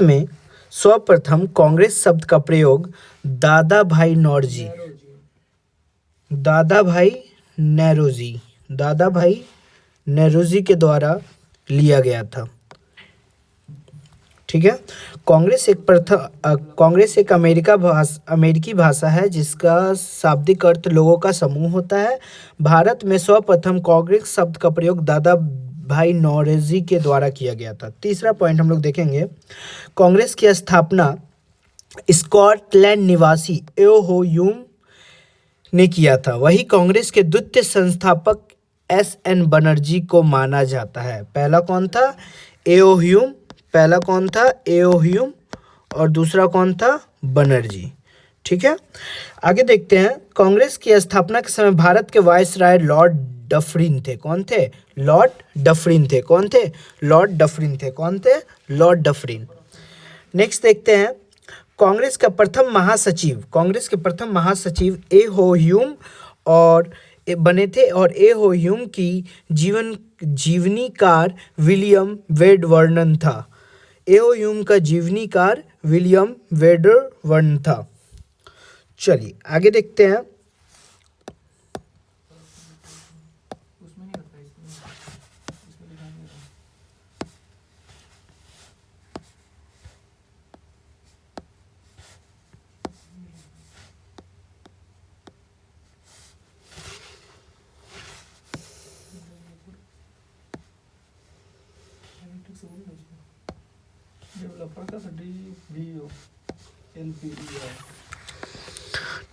में सर्वप्रथम कांग्रेस शब्द का प्रयोग दादा भाई नौरोजी के द्वारा लिया गया था। ठीक है। कांग्रेस एक अमेरिकी भाषा है जिसका शाब्दिक अर्थ लोगों का समूह होता है। भारत में सर्वप्रथम कांग्रेस शब्द का प्रयोग दादा भाई नौरोजी के द्वारा किया गया था। तीसरा पॉइंट हम लोग देखेंगे, कांग्रेस की स्थापना स्कॉटलैंड निवासी एओ ह्यूम ने किया था। वही कांग्रेस के द्वितीय संस्थापक एस.एन. बनर्जी को माना जाता है। पहला कौन था? एओ ह्यूम और दूसरा कौन था? बनर्जी। ठीक है। आगे देखते हैं, कांग्रेस की स्थापना के समय भारत के वायसराय लॉर्ड डफरिन थे। कौन थे? Lord Dufferin. नेक्स्ट देखते हैं, कांग्रेस के प्रथम महासचिव ए हो ह्यूम और बने थे और ए हो ह्यूम की जीवनीकार विलियम वेडवर्न था। ए हो ह्यूम का जीवनीकार विलियम वेडवर्न था। चलिए आगे देखते हैं,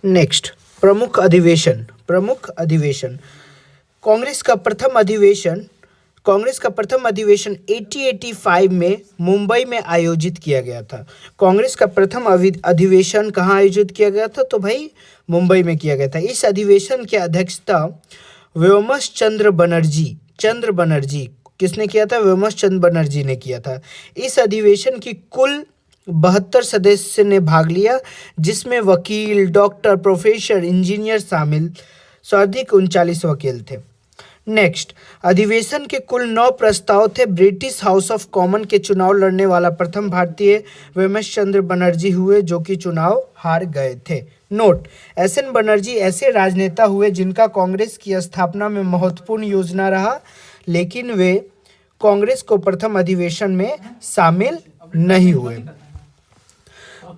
नेक्स्ट प्रमुख अधिवेशन। कांग्रेस का प्रथम अधिवेशन 1885 में मुंबई में आयोजित किया गया था। कांग्रेस का प्रथम अधिवेशन कहाँ आयोजित किया गया था? तो भाई मुंबई में किया गया था। इस अधिवेशन की अध्यक्षता व्योमस चंद्र बनर्जी किसने किया था? व्योमस चंद्र बनर्जी ने किया था। इस अधिवेशन की कुल 72 सदस्य ने भाग लिया, जिसमें वकील, डॉक्टर, प्रोफेसर, इंजीनियर शामिल। सर्वाधिक 39 वकील थे। नेक्स्ट, अधिवेशन के कुल 9 प्रस्ताव थे। ब्रिटिश हाउस ऑफ कॉमन के चुनाव लड़ने वाला प्रथम भारतीय व्योमस चंद्र बनर्जी हुए, जो कि चुनाव हार गए थे। Note, SN. बनर्जी ऐसे राजनेता हुए जिनका कांग्रेस की स्थापना में महत्वपूर्ण योजना रहा, लेकिन वे कांग्रेस को प्रथम अधिवेशन में शामिल नहीं हुए।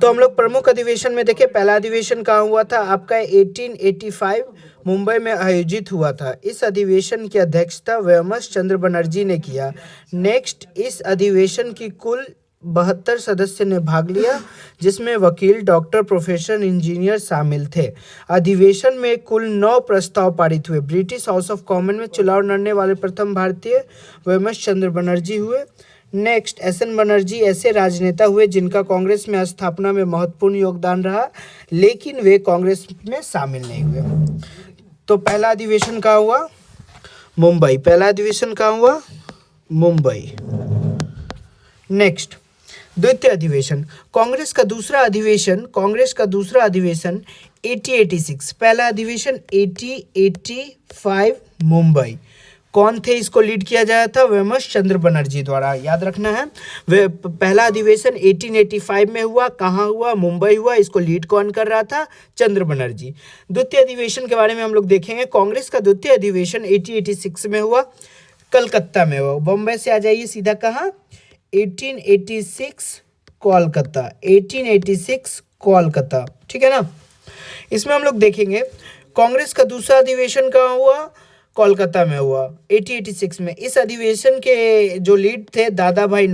तो हम लोग प्रमुख अधिवेशन में देखें, पहला अधिवेशन कहाँ हुआ था? आपका 1885 मुंबई में आयोजित हुआ था। इस अधिवेशन की अध्यक्षता व्योमस चंद्र बनर्जी ने किया। नेक्स्ट, इस अधिवेशन की कुल 72 सदस्य ने भाग लिया, जिसमें वकील, डॉक्टर, प्रोफेसर, इंजीनियर शामिल थे। अधिवेशन में कुल 9 प्रस्ताव पारित हुए। ब्रिटिश हाउस ऑफ कॉमन में चुनाव लड़ने वाले प्रथम भारतीय व्योमस चंद्र बनर्जी हुए। Next, SN. बनर्जी ऐसे राजनेता हुए जिनका कांग्रेस में स्थापना में महत्वपूर्ण योगदान रहा, लेकिन वे कांग्रेस में शामिल नहीं हुए। तो पहला अधिवेशन कहाँ हुआ? मुंबई। नेक्स्ट, द्वितीय अधिवेशन। कांग्रेस का दूसरा अधिवेशन 1886। पहला अधिवेशन 1885 मुंबई। कौन थे? इसको लीड किया जाया था व्योमस चंद्र बनर्जी द्वारा। याद रखना है, वे पहला अधिवेशन 1885 में हुआ। कहाँ हुआ? मुंबई हुआ। इसको लीड कौन कर रहा था? चंद्र बनर्जी। द्वितीय अधिवेशन के बारे में हम लोग देखेंगे। कांग्रेस का द्वितीय अधिवेशन 1886 में हुआ, कलकत्ता में हुआ। बॉम्बे से आ जाइए सीधा कहाँ? 1886 कोलकाता। ठीक है ना। इसमें हम लोग देखेंगे कांग्रेस का दूसरा अधिवेशन कहाँ हुआ? कोलकाता में हुआ 1886 में। इस अधिवेशन के जो लीड थे दादा भाई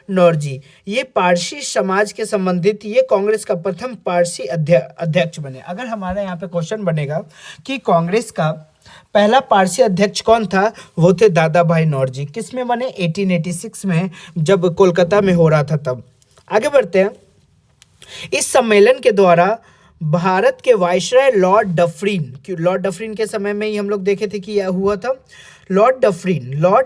नौरोजी। ये पारसी समाज के संबंधित ये कांग्रेस का प्रथम पारसी अध्यक्ष बने। अगर हमारे यहाँ पे क्वेश्चन बनेगा कि कांग्रेस का पहला पारसी अध्यक्ष कौन था, वो थे दादा भाई नौरोजी। किस में बने? 1886 में, जब कोलकाता में हो रहा था तब। आगे बढ़ते हैं। इस सम्मेलन के द्वारा भारत के वायसराय लॉर्ड डफरिन के समय में ही हम लोग देखे थे कि यह हुआ था। लॉर्ड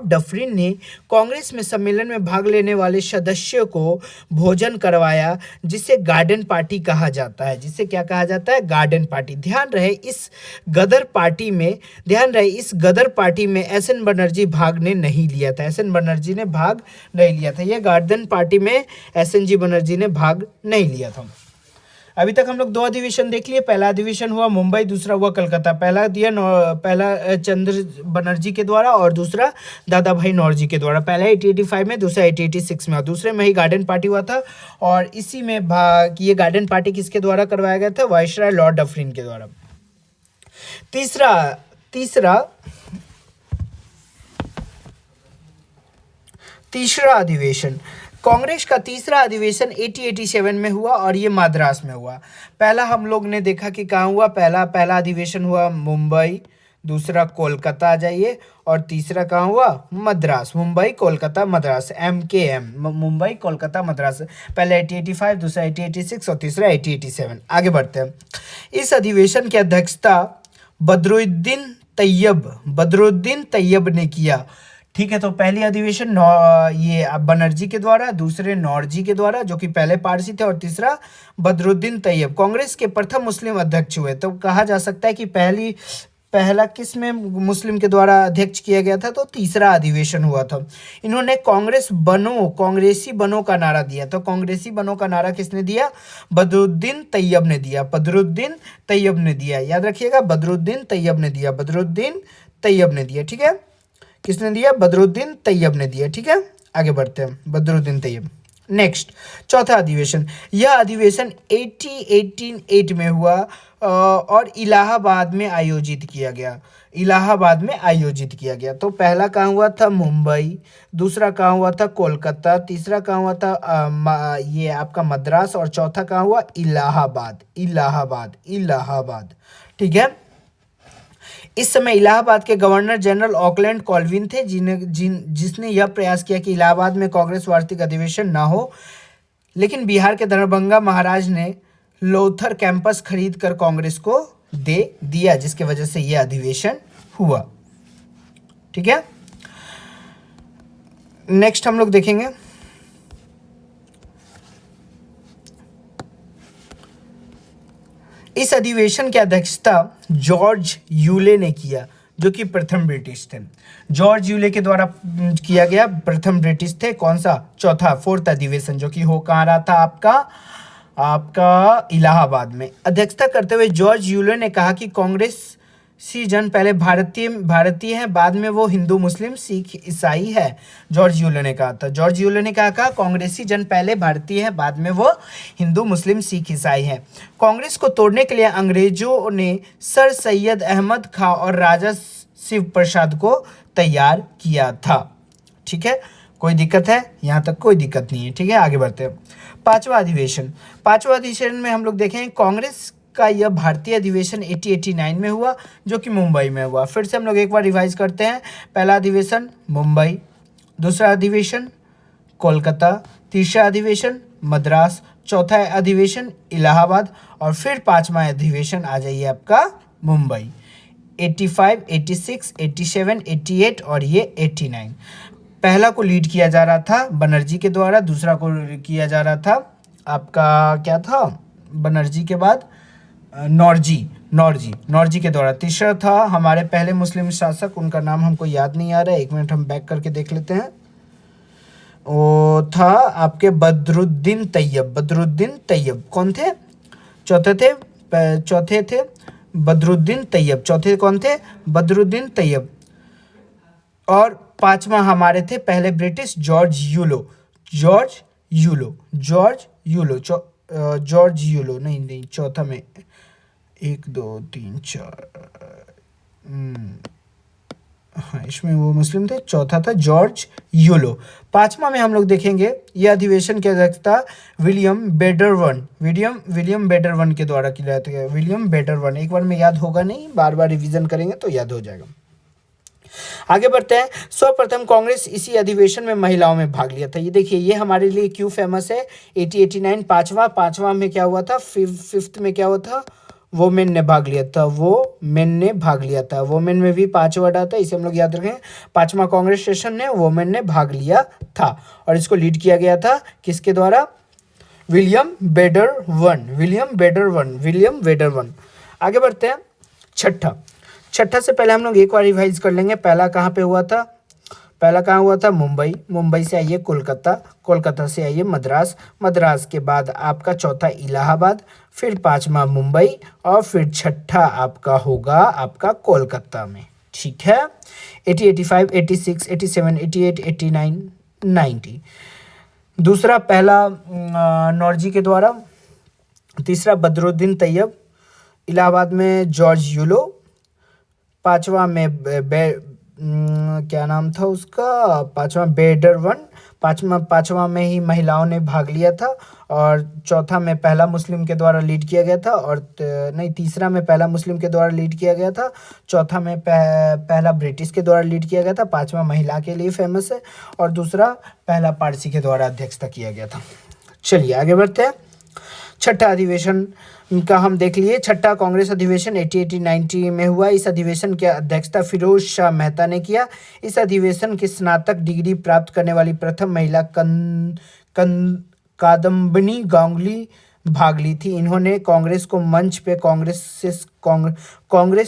डफरिन ने कांग्रेस में सम्मेलन में भाग लेने वाले सदस्यों को भोजन करवाया, जिसे गार्डन पार्टी कहा जाता है। जिसे क्या कहा जाता है? Garden party. ध्यान रहे इस गदर पार्टी में एसएन बनर्जी भाग ने नहीं लिया था। एसएन बनर्जी ने भाग नहीं लिया था। यह गार्डन पार्टी में एसएन जी बनर्जी ने भाग नहीं लिया था। अभी तक हम लोग 2 अधिवेशन देख लिए। पहला अधिवेशन हुआ मुंबई, दूसरा हुआ कलकत्ता। पहला चंद्र बनर्जी के द्वारा और दूसरा दादा भाई नौरोजी के द्वारा। पहला 1885 में, दूसरा 1886 में, और दूसरे में ही गार्डन पार्टी हुआ था। और इसी में ये गार्डन पार्टी किसके द्वारा करवाया गया था? वायसराय लॉर्ड डफरिन के द्वारा। तीसरा अधिवेशन, कांग्रेस का तीसरा अधिवेशन 1887 में हुआ और ये मद्रास में हुआ। पहला हम लोग ने देखा कि कहाँ हुआ। पहला अधिवेशन हुआ मुंबई, दूसरा कोलकाता आ जाइए, और तीसरा कहाँ हुआ? मद्रास। मुंबई, कोलकाता, मद्रास, MKM, मुंबई, कोलकाता, मद्रास। पहला 1885, दूसरा 1886 और तीसरा 1887। आगे बढ़ते हैं। इस अधिवेशन की अध्यक्षता बदरुद्दीन तैयब ने किया। ठीक है, तो पहली अधिवेशन ये बनर्जी के द्वारा, दूसरे नौरोजी के द्वारा जो कि पहले पारसी थे, और तीसरा बदरुद्दीन तैयब। कांग्रेस के प्रथम मुस्लिम अध्यक्ष हुए। तो कहा जा सकता है कि पहला किस में मुस्लिम के द्वारा अध्यक्ष किया गया था? तो तीसरा अधिवेशन हुआ था। इन्होंने कांग्रेसी बनो का नारा दिया। तो कांग्रेसी बनो का नारा किसने दिया? बदरुद्दीन तैयब ने दिया। याद रखिएगा, बदरुद्दीन तैयब ने दिया। ठीक है, किसने दिया? बदरुद्दीन तैयब ने दिया। ठीक है, आगे बढ़ते हैं। बदरुद्दीन तैयब। नेक्स्ट, चौथा अधिवेशन। यह अधिवेशन 1888 में हुआ और इलाहाबाद में आयोजित किया गया। तो पहला कहाँ हुआ था? मुंबई, दूसरा कहाँ हुआ था? कोलकाता, तीसरा कहाँ हुआ था? ये आपका मद्रास, और चौथा कहाँ हुआ? इलाहाबाद। ठीक है, इस समय इलाहाबाद के गवर्नर जनरल ऑकलैंड कॉल्विन थे, जिसने यह प्रयास किया कि इलाहाबाद में कांग्रेस वार्षिक अधिवेशन ना हो, लेकिन बिहार के दरभंगा महाराज ने लोथर कैंपस खरीद कर कांग्रेस को दे दिया, जिसके वजह से यह अधिवेशन हुआ। ठीक है, नेक्स्ट हम लोग देखेंगे इस अधिवेशन की अध्यक्षता जॉर्ज यूले ने किया, जो कि प्रथम ब्रिटिश थे। जॉर्ज यूले के द्वारा किया गया, प्रथम ब्रिटिश थे। कौन सा? फोर्थ अधिवेशन, जो कि हो कहाँ रहा था? आपका इलाहाबाद में। अध्यक्षता करते हुए जॉर्ज यूले ने कहा कि कांग्रेसी जन पहले भारतीय हैं, बाद में वो हिंदू, मुस्लिम, सिख, ईसाई है। जॉर्ज यूले ने कहा कांग्रेसी जन पहले भारतीय हैं, बाद में वो हिंदू, मुस्लिम, सिख, ईसाई हैं। कांग्रेस को तोड़ने के लिए अंग्रेजों ने सर सैयद अहमद खां और राजा शिव प्रसाद को तैयार किया था। ठीक है, कोई दिक्कत है? यहाँ तक कोई दिक्कत नहीं है। ठीक है, आगे बढ़ते हैं। पांचवा अधिवेशन में हम लोग देखें कांग्रेस का यह भारतीय अधिवेशन 1889 में हुआ, जो कि मुंबई में हुआ। फिर से हम लोग एक बार रिवाइज करते हैं। पहला अधिवेशन मुंबई, दूसरा अधिवेशन कोलकाता, तीसरा अधिवेशन मद्रास, चौथा अधिवेशन इलाहाबाद, और फिर पांचवा अधिवेशन आ जाइए आपका मुंबई। 85, 86, 87, 88 और ये 89। पहला को लीड किया जा रहा था बनर्जी के द्वारा, दूसरा को किया जा रहा था आपका क्या था? बनर्जी के बाद नौरोजी के द्वारा। तीसरा था हमारे पहले मुस्लिम शासक, उनका नाम हमको याद नहीं आ रहा है, 1 मिनट हम बैक करके देख लेते हैं। वो था आपके बदरुद्दीन तैयब। कौन थे? चौथे थे बदरुद्दीन तैयब। चौथे कौन थे? बदरुद्दीन तैयब। और पांचवा हमारे थे पहले ब्रिटिश जॉर्ज यूलो नहीं, चौथा में 1 2 3 4, हाँ इसमें वो मुस्लिम थे। चौथा था जॉर्ज यूलो। पांचवा में हम लोग देखेंगे यह अधिवेशन की अध्यक्षता विलियम बेडरवन के द्वारा की जाती है। विलियम बेडरवन, एक बार में याद होगा नहीं, बार बार रिवीजन करेंगे तो याद हो जाएगा। आगे बढ़ते हैं। सर्वप्रथम कांग्रेस इसी अधिवेशन में महिलाओं में भाग लिया था। ये देखिए, ये हमारे लिए क्यों फेमस है। 1889 पांचवा में क्या हुआ था? फिफ्थ में क्या हुआ था? वोमेन ने भाग लिया था, वोमेन ने भाग लिया था। वोमेन में भी 5 वर्ड आता है, इसे हम लोग याद रखें। 5वां कांग्रेस सेशन में वोमेन ने भाग लिया था और इसको लीड किया गया था किसके द्वारा? William Bedervan, William Bedervan. आगे बढ़ते हैं। छठा से पहले हम लोग एक बार रिवाइज कर लेंगे। पहला कहाँ पे हुआ था? पहला कहाँ हुआ था? मुंबई। मुंबई से आइए कोलकाता, कोलकाता से आइए मद्रास, मद्रास के बाद आपका चौथा इलाहाबाद, फिर 5वां मुंबई और फिर छठा आपका होगा आपका कोलकाता में। ठीक है। 80, 85, 86, 87, 88, 89, 90। दूसरा पहला नौरजी के द्वारा। तीसरा बदरुद्दीन तैयब। इलाहाबाद में जॉर्ज यूलो। 5वां में क्या नाम था उसका? 5वां बेडरवन। पाँचवा में ही महिलाओं ने भाग लिया था। और चौथा में पहला मुस्लिम के द्वारा लीड किया गया था। और नहीं, तीसरा में पहला मुस्लिम के द्वारा लीड किया गया था। चौथा में पहला ब्रिटिश के द्वारा लीड किया गया था। 5वां महिला के लिए फेमस है। और दूसरा पहला पारसी के द्वारा अध्यक्षता किया गया था। चलिए आगे बढ़ते हैं। छठा अधिवेशन का हम देख लिए। छठा कांग्रेस अधिवेशन 80-90 में हुआ। इस अधिवेशन की अध्यक्षता फिरोज शाह मेहता ने किया। इस अधिवेशन की स्नातक डिग्री प्राप्त करने वाली प्रथम महिला कादम्बिनी गांगुली भाग ली थी। इन्होंने कांग्रेस को मंच पे कांग्रेस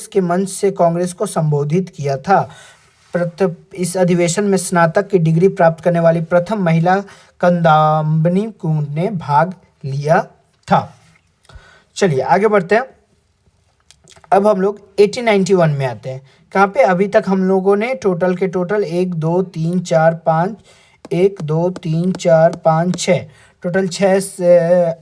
के मंच से कांग्रेस को संबोधित किया था। इस अधिवेशन में स्नातक की डिग्री प्राप्त करने वाली प्रथम महिला कादम्बिनी ने भाग लिया था। चलिए आगे बढ़ते हैं। अब हम लोग 80-91 में आते हैं। कहाँ पे? अभी तक हम लोगों ने टोटल 1 2 3 4 5 1 2 3 4 5 6 टोटल 6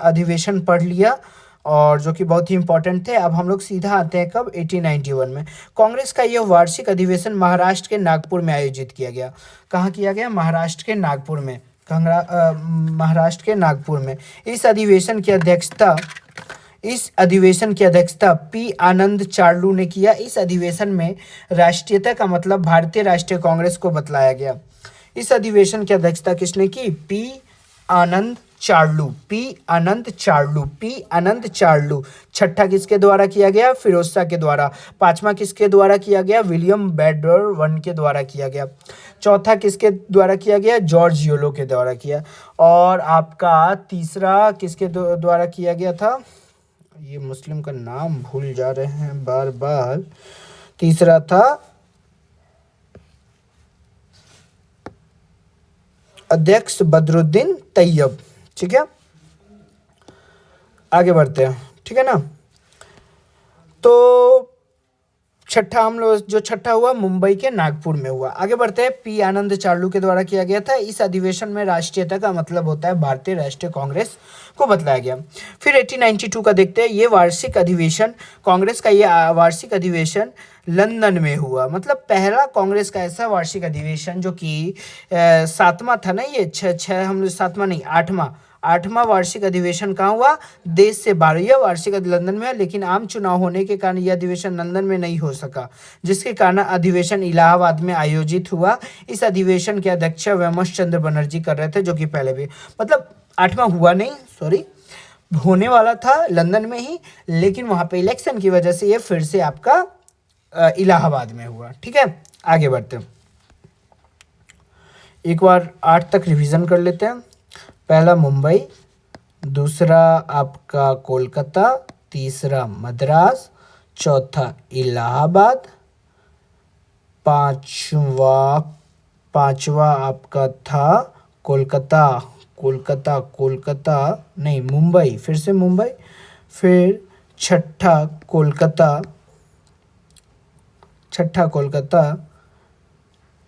अधिवेशन पढ़ लिया और जो कि बहुत ही इंपॉर्टेंट थे। अब हम लोग सीधा आते हैं कब? 80-91 में। कांग्रेस का यह वार्षिक अधिवेशन महाराष्ट्र के नागपुर में आयोजित किया गया। कहाँ किया गया? महाराष्ट्र के नागपुर में। महाराष्ट्र के नागपुर में। इस अधिवेशन की अध्यक्षता पी आनंद चार्लू ने किया। इस अधिवेशन में राष्ट्रीयता का मतलब भारतीय राष्ट्रीय कांग्रेस को बतलाया गया। इस अधिवेशन की अध्यक्षता किसने की? पी आनंद चार्लू। छठा किसके द्वारा किया गया? फिरोज शाह के द्वारा। 5वां किसके द्वारा किया गया? विलियम बेडरवन के द्वारा किया गया। चौथा किसके द्वारा किया गया? जॉर्ज यूलो के द्वारा किया। और आपका तीसरा किसके द्वारा किया गया था? ये मुस्लिम का नाम भूल जा रहे हैं बार बार। तीसरा था अध्यक्ष बदरुद्दीन तैयब। ठीक है, आगे बढ़ते हैं। ठीक है ना। तो छठा हम लोग जो छठा हुआ मुंबई के नागपुर में हुआ। आगे बढ़ते हैं। पी आनंद चार्लू के द्वारा किया गया था। इस अधिवेशन में राष्ट्रीयता का मतलब होता है भारतीय राष्ट्रीय कांग्रेस को बतलाया गया। फिर 80-92 का देखते हैं। ये वार्षिक अधिवेशन कांग्रेस का ये वार्षिक अधिवेशन लंदन में हुआ। मतलब पहला कांग्रेस का ऐसा वार्षिक अधिवेशन जो कि 7वां था ना। ये छः हम लोग 7वां नहीं 8वां वार्षिक अधिवेशन कहाँ हुआ? देश से बाहर। यह वार्षिक लंदन में है, लेकिन आम चुनाव होने के कारण यह अधिवेशन लंदन में नहीं हो सका, जिसके कारण अधिवेशन इलाहाबाद में आयोजित हुआ। इस अधिवेशन की अध्यक्षता वेमस चंद्र बनर्जी कर रहे थे, जो कि पहले भी मतलब 8वां हुआ नहीं, सॉरी, होने वाला था लंदन में ही, लेकिन वहाँ पे इलेक्शन की वजह से ये फिर से आपका इलाहाबाद में हुआ। ठीक है, आगे बढ़ते हैं। एक बार 8 तक रिवीजन कर लेते हैं। पहला मुंबई, दूसरा आपका कोलकाता, तीसरा मद्रास, चौथा इलाहाबाद, पांचवा आपका था कोलकाता नहीं मुंबई, फिर से मुंबई, फिर छठा कोलकाता,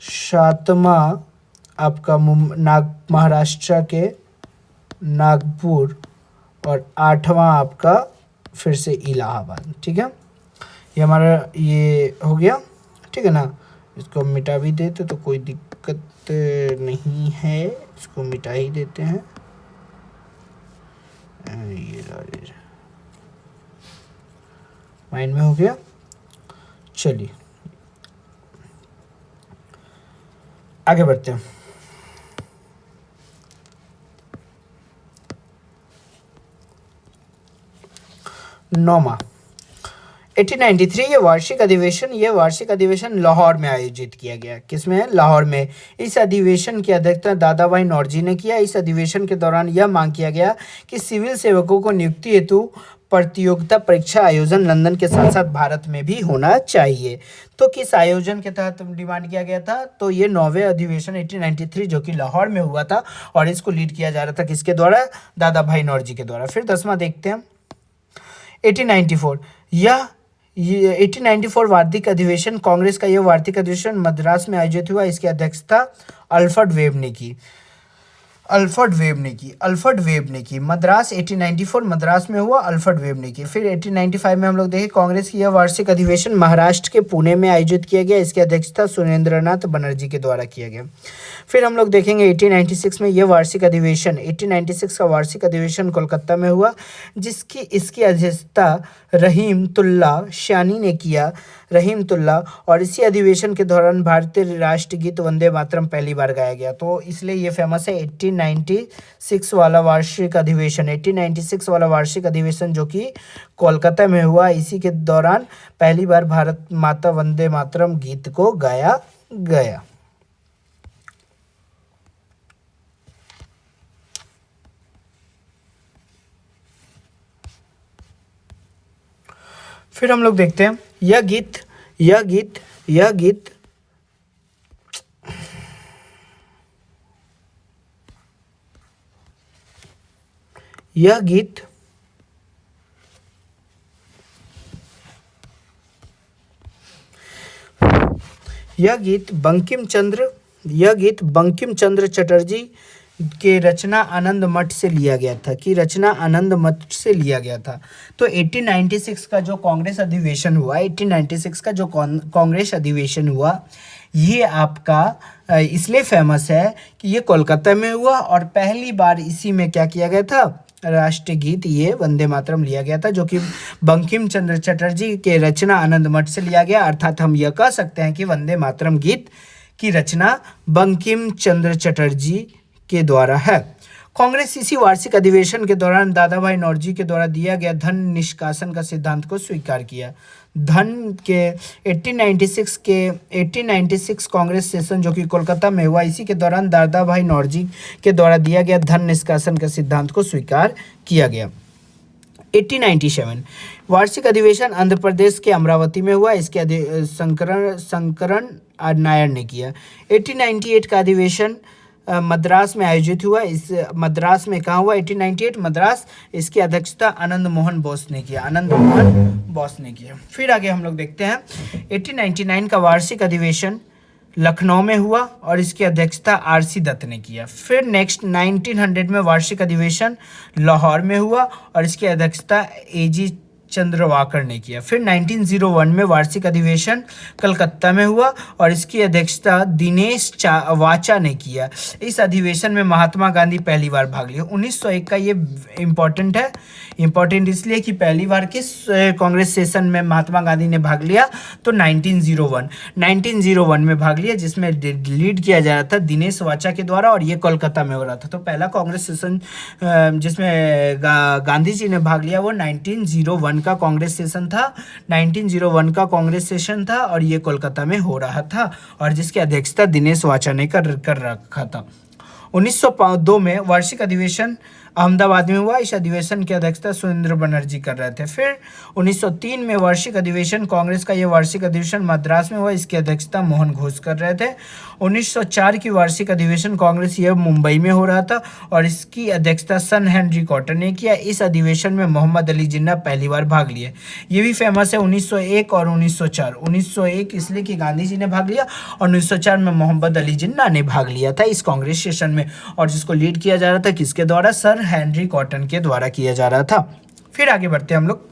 सातवां आपका महाराष्ट्र के नागपुर और 8वां आपका फिर से इलाहाबाद। ठीक है, ये हमारा ये हो गया। ठीक है ना। इसको मिटा भी देते तो कोई दिक्कत नहीं है, इसको मिटा ही देते हैं। ये माइंड में हो गया। चलिए आगे बढ़ते हैं। 1893 ये वार्षिक अधिवेशन लाहौर में आयोजित किया गया। किसमें? लाहौर में। इस अधिवेशन की अध्यक्षता दादा भाई नौरोजी ने किया। इस अधिवेशन के दौरान यह मांग किया गया कि सिविल सेवकों को नियुक्ति हेतु प्रतियोगिता परीक्षा आयोजन लंदन के साथ साथ भारत में भी होना चाहिए। तो किस आयोजन के तहत डिमांड किया गया था? तो ये 9वें अधिवेशन 1893 जो कि लाहौर में हुआ था और इसको लीड किया जा रहा था किसके द्वारा? दादा भाई नौरोजी के द्वारा। फिर 10वां देखते हैं 1894। ये 1894 वार्षिक अधिवेशन, कांग्रेस का यह वार्षिक अधिवेशन मद्रास में आयोजित हुआ। इसकी अध्यक्षता अल्फ्रेड वेब ने की। मद्रास 1894 मद्रास में हुआ, अल्फ्रेड वेब ने की। फिर 1895 में हम लोग देखें कांग्रेस की यह वार्षिक अधिवेशन महाराष्ट्र के पुणे में आयोजित किया गया। इसकी अध्यक्षता सुरेंद्रनाथ बनर्जी के द्वारा किया गया। फिर हम लोग देखेंगे 1896 में यह वार्षिक अधिवेशन 1896 का वार्षिक अधिवेशन कोलकाता में हुआ, इसकी अध्यक्षता रहीमतुल्ला शानी ने किया। और इसी अधिवेशन के दौरान भारतीय राष्ट्रगीत वंदे मातरम पहली बार गाया गया। तो इसलिए ये फेमस है 1896 वाला वार्षिक अधिवेशन जो कि कोलकाता में हुआ। इसी के दौरान पहली बार भारत माता वंदे मातरम गीत को गाया गया। फिर हम लोग देखते हैं यह गीत बंकिम चंद्र चटर्जी के रचना आनंद मठ से लिया गया था तो 1896 का जो कांग्रेस अधिवेशन हुआ ये आपका इसलिए फेमस है कि ये कोलकाता में हुआ और पहली बार इसी में क्या किया गया था? राष्ट्रीय गीत ये वंदे मातरम लिया गया था, जो कि बंकिम चंद्र चटर्जी के रचना आनंद मठ से लिया गया। अर्थात हम यह कह सकते हैं कि वंदे मातरम गीत की रचना बंकिम चंद्र चटर्जी के द्वारा है। कांग्रेस इसी वार्षिक अधिवेशन के दौरान दादा भाई नौरोजी के द्वारा दिया गया धन निष्कासन का सिद्धांत को स्वीकार किया। 1896 कांग्रेस सेशन जो कि कोलकाता में हुआ, इसी के दौरान दादा भाई नौरोजी के द्वारा दिया गया धन निष्कासन का सिद्धांत को स्वीकार किया गया। 1897 वार्षिक अधिवेशन आंध्र प्रदेश के अमरावती में हुआ। इसके शंकरन नायर ने किया। 1898 का अधिवेशन मद्रास में आयोजित हुआ। इस मद्रास में कहाँ हुआ? 1898 मद्रास। इसकी अध्यक्षता आनंद मोहन बोस ने किया। फिर आगे हम लोग देखते हैं 1899 का वार्षिक अधिवेशन लखनऊ में हुआ और इसकी अध्यक्षता आर.सी. दत्त ने किया। फिर नेक्स्ट 1900 में वार्षिक अधिवेशन लाहौर में हुआ और इसकी अध्यक्षता ए.जी. चंद्रवाकर ने किया। फिर 1901 में वार्षिक अधिवेशन कलकत्ता में हुआ और इसकी अध्यक्षता दिनेश वाचा ने किया। इस अधिवेशन में महात्मा गांधी पहली बार भाग लिया। 1901 का ये इम्पोर्टेंट इसलिए कि पहली बार किस कांग्रेस सेशन में महात्मा गांधी ने भाग लिया? तो 1901 में भाग लिया, जिसमें लीड किया जा रहा था दिनेश वाचा के द्वारा और ये कोलकाता में हो रहा था। तो पहला कांग्रेस सेशन जिसमें गांधी जी ने भाग लिया वो 1901 का कांग्रेस सेशन था और ये कोलकाता में हो रहा था और जिसकी अध्यक्षता दिनेश वाचा ने कर रखा था। 1902 में वार्षिक अधिवेशन अहमदाबाद में हुआ। इस अधिवेशन की अध्यक्षता सुरेंद्र बनर्जी कर रहे थे। फिर 1903 में वार्षिक अधिवेशन कांग्रेस का यह वार्षिक अधिवेशन मद्रास में हुआ। इसकी अध्यक्षता मोहन घोष कर रहे थे। 1904 की वार्षिक अधिवेशन कांग्रेस यह मुंबई में हो रहा था और इसकी अध्यक्षता सन हेनरी कॉटन ने किया। इस अधिवेशन में मोहम्मद अली जिन्ना पहली बार भाग लिए। ये भी फेमस है 1901 और 1904। 1901 इसलिए कि गांधी जी ने भाग लिया और 1904 में मोहम्मद अली जिन्ना ने भाग लिया था इस कांग्रेस सेशन में और जिसको लीड किया जा रहा था किसके द्वारा? सर हेनरी कॉटन के द्वारा किया जा रहा था। फिर आगे बढ़ते हैं हम लोग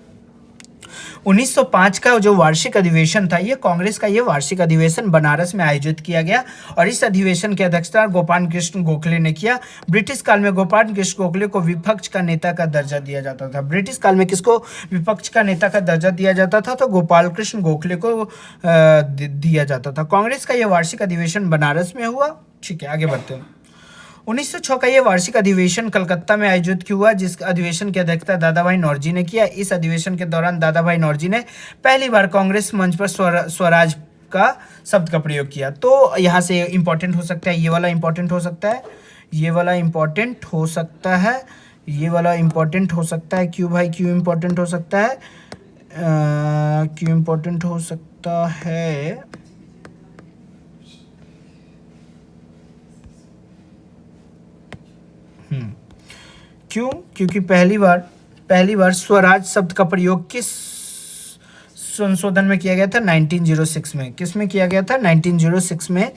1905 का जो वार्षिक अधिवेशन था ये कांग्रेस का ये वार्षिक अधिवेशन बनारस में आयोजित किया गया और इस अधिवेशन की अध्यक्षता गोपाल कृष्ण गोखले ने किया। ब्रिटिश काल में गोपाल कृष्ण गोखले को विपक्ष का नेता का दर्जा दिया जाता था। ब्रिटिश काल में किसको विपक्ष का नेता का दर्जा दिया जाता था? तो गोपाल कृष्ण गोखले को दिया जाता था। कांग्रेस का यह वार्षिक अधिवेशन बनारस में हुआ। ठीक है, आगे बढ़ते हैं 1906 का ये वार्षिक अधिवेशन कलकत्ता में आयोजित किया हुआ, जिस अधिवेशन की अध्यक्षता दादा भाई नौरोजी ने किया। इस अधिवेशन के दौरान दादा भाई नौरोजी ने पहली बार कांग्रेस मंच पर स्वराज का शब्द का प्रयोग किया। तो यहाँ से इंपॉर्टेंट हो सकता है, ये वाला इंपॉर्टेंट हो सकता है, ये वाला इंपॉर्टेंट हो सकता है, ये वाला इंपॉर्टेंट हो सकता है। क्यों भाई, क्यों इंपॉर्टेंट हो सकता है, क्यों इंपॉर्टेंट हो सकता है? क्यों? क्योंकि पहली बार स्वराज शब्द का प्रयोग किस संशोधन में किया गया था? 1906 में। किस में किया गया था? 1906 में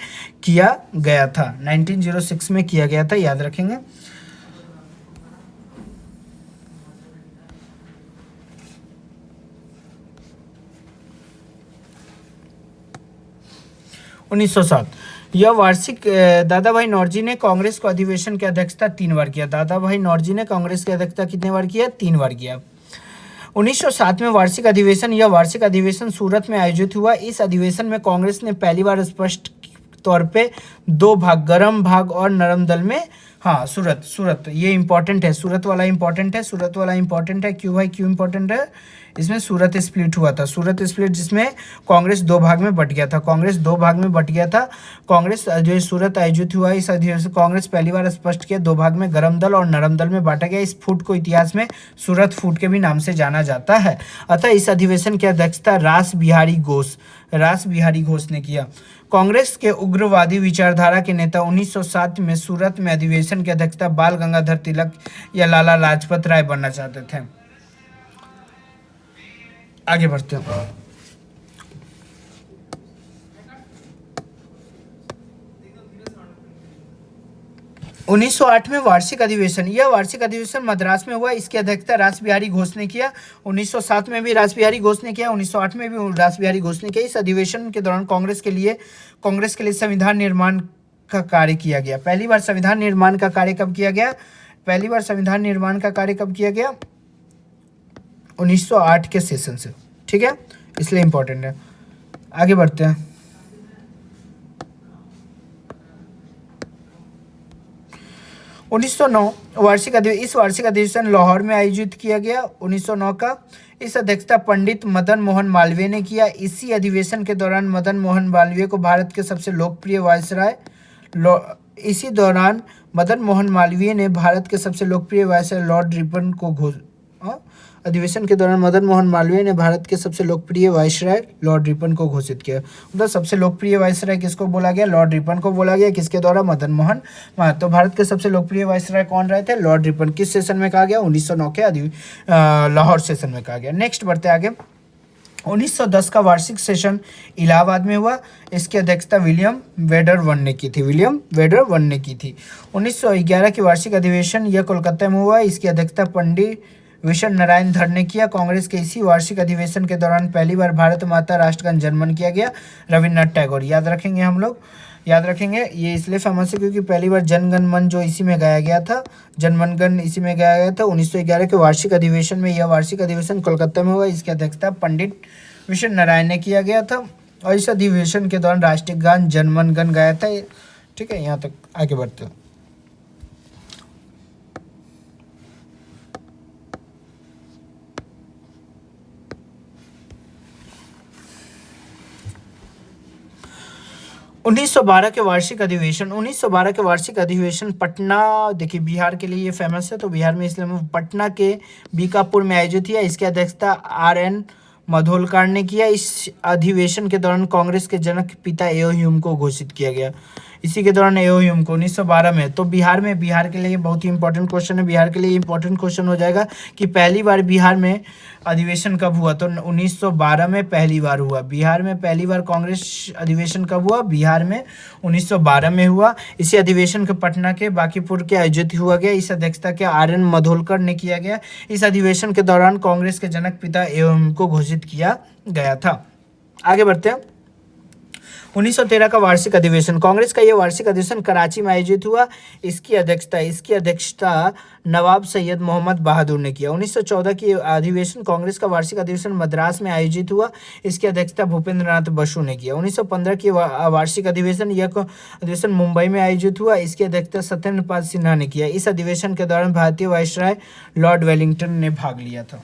किया गया था, 1906 में किया गया था, याद रखेंगे। यह वार्षिक दादा भाई नौरोजी ने कांग्रेस को अधिवेशन की अध्यक्षता 3 बार किया। दादा भाई नौरोजी ने कांग्रेस की अध्यक्षता कितने बार किया? 3 बार किया। 1907 में वार्षिक अधिवेशन, यह वार्षिक अधिवेशन सूरत में आयोजित हुआ। इस अधिवेशन में कांग्रेस ने पहली बार स्पष्ट तौर पे 2 भाग, गर्म भाग और नरम दल में, हाँ सूरत ये इंपॉर्टेंट है, सूरत वाला इंपॉर्टेंट है, सूरत वाला इंपॉर्टेंट है। क्यों भाई, क्यों इंपॉर्टेंट है? इसमें सूरत स्प्लिट हुआ था, सूरत स्प्लिट, जिसमें कांग्रेस 2 भाग में बट गया था, कांग्रेस 2 भाग में बट गया था। कांग्रेस जो सूरत आयोजित हुआ, इस अधिवेशन कांग्रेस पहली बार स्पष्ट किया 2 भाग में, गर्म दल और नरम दल में बांटा गया। इस फूट को इतिहास में सूरत फूट के भी नाम से जाना जाता है। अतः इस अधिवेशन की अध्यक्षता रास बिहारी घोष ने किया। कांग्रेस के उग्रवादी विचारधारा के नेता 1907 में सूरत में अधिवेशन की अध्यक्षता बाल गंगाधर तिलक या लाला लाजपत राय बनना चाहते थे। आगे बढ़ते हैं। 1908 में वार्षिक अधिवेशन, यह वार्षिक अधिवेशन मद्रास में हुआ। इसकी अध्यक्षता रास बिहारी घोष ने किया। 1907 में भी रास बिहारी घोष ने किया, 1908 में भी रास बिहारी घोष ने किया। इस अधिवेशन के दौरान कांग्रेस के लिए संविधान निर्माण का कार्य किया गया। पहली बार संविधान निर्माण का कार्य कब किया गया? पहली बार संविधान निर्माण का कार्य कब किया गया? 1908 के सेशन से, ठीक है, इसलिए इंपॉर्टेंट है। आगे बढ़ते हैं। 1909 इस वार्षिक अधिवेशन लाहौर में आयोजित किया गया। 1909 का इस अध्यक्षता पंडित मदन मोहन मालवीय ने किया। इसी अधिवेशन के दौरान मदन मोहन मालवीय को भारत के सबसे लोकप्रिय वायसराय लॉर्ड रिपन को अधिवेशन के दौरान मदन मोहन मालवीय ने भारत के सबसे लोकप्रिय वायसराय लॉर्ड रिपन को घोषित किया। मतलब सबसे लोकप्रिय वायसराय किसको बोला गया? लॉर्ड रिपन को बोला गया। किसके द्वारा? मदन मोहन। तो भारत के सबसे लोकप्रिय वायसराय कौन रहे थे? Lord Ripon. किस सेशन में कहा गया? 1909 के लाहौर सेशन में कहा गया। नेक्स्ट बढ़ते आगे। 1910 का वार्षिक सेशन इलाहाबाद में हुआ। इसकी अध्यक्षता विलियम वेडरवन ने की थी। 1911 की वार्षिक अधिवेशन यह कोलकाता में हुआ। इसकी अध्यक्षता पंडित विश्व नारायण धर ने किया। कांग्रेस के इसी वार्षिक अधिवेशन के दौरान पहली बार भारत माता राष्ट्रगान जनमन किया गया। रविन्द्रनाथ टैगोर, याद रखेंगे, हम लोग याद रखेंगे। ये इसलिए फेमस है क्योंकि पहली बार जनगण मन जो इसी में गाया गया था, जनमन गण इसी में गाया गया था। 1911 के वार्षिक अधिवेशन में, यह वार्षिक अधिवेशन कोलकाता में हुआ। इसकी अध्यक्षता पंडित विश्व नारायण ने किया गया था और इस अधिवेशन के दौरान राष्ट्रीय गान जनमन गण गाया था। ठीक है, यहाँ तक आगे बढ़ते हैं। उन्नीस सौ बारह के वार्षिक अधिवेशन पटना, देखिए बिहार के लिए ये फेमस है, तो बिहार में इसलिए पटना के बीकापुर में आयोजित किया। इसकी अध्यक्षता RN मधोलकर ने किया। इस अधिवेशन के दौरान कांग्रेस के जनक पिता एओ ह्यूम को घोषित किया गया। इसी के दौरान एओ ह्यूम को 1912 में, तो बिहार के लिए बहुत ही इंपॉर्टेंट क्वेश्चन है। बिहार के लिए इंपॉर्टेंट क्वेश्चन हो जाएगा कि पहली बार बिहार में अधिवेशन कब हुआ? तो 1912 में पहली बार हुआ। बिहार में पहली बार कांग्रेस अधिवेशन कब हुआ? बिहार में 1912 में हुआ। इसी अधिवेशन के पटना के बांकीपुर के आयोजित हुआ गया। इस अध्यक्षता के RN मधोलकर ने किया गया। इस अधिवेशन के दौरान कांग्रेस के जनक पिता एओ ह्यूम को घोषित किया गया था। आगे बढ़ते हैं। 1913 का वार्षिक अधिवेशन, कांग्रेस का यह वार्षिक अधिवेशन कराची में आयोजित हुआ। इसकी अध्यक्षता नवाब सैयद मोहम्मद बहादुर ने किया। 1914 की अधिवेशन, कांग्रेस का वार्षिक अधिवेशन मद्रास में आयोजित हुआ। इसकी अध्यक्षता भूपेंद्र नाथ बसु ने किया। 1915 की वार्षिक अधिवेशन, यह अधिवेशन मुंबई में आयोजित हुआ। इसकी अध्यक्षता सत्येंद्र पाल सिन्हा ने किया। इस अधिवेशन के दौरान भारतीय वायसराय लॉर्ड वेलिंगटन ने भाग लिया था।